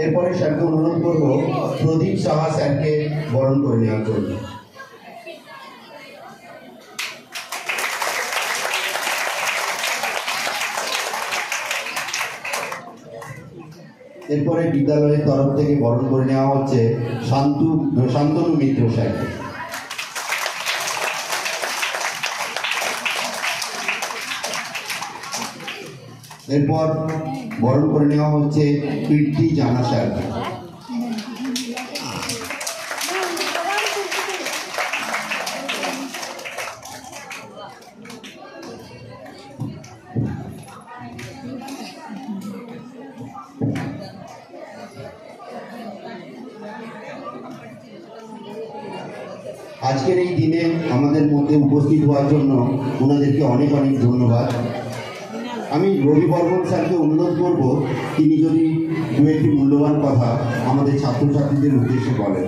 এরপরে স্যারকে অনুরোধ করব প্রদীপ সাহা স্যারকে বরণ করে নেওয়ার জন্য। এরপরে বিদ্যালয়ের তরফ থেকে বরণ করে নেওয়া হচ্ছে শান্তনু মিত্র স্যারকে। এরপর বরণ করে নেওয়া হচ্ছে কীর্তি জানা স্যারকে। আজকের এই দিনে আমাদের মধ্যে উপস্থিত হওয়ার জন্য ওনাদেরকে অনেক অনেক ধন্যবাদ। আমি রবি বর্মন স্যারকে অনুরোধ করব তিনি যদি দু একটি মূল্যবান কথা আমাদের ছাত্রছাত্রীদের উদ্দেশ্যে বলেন।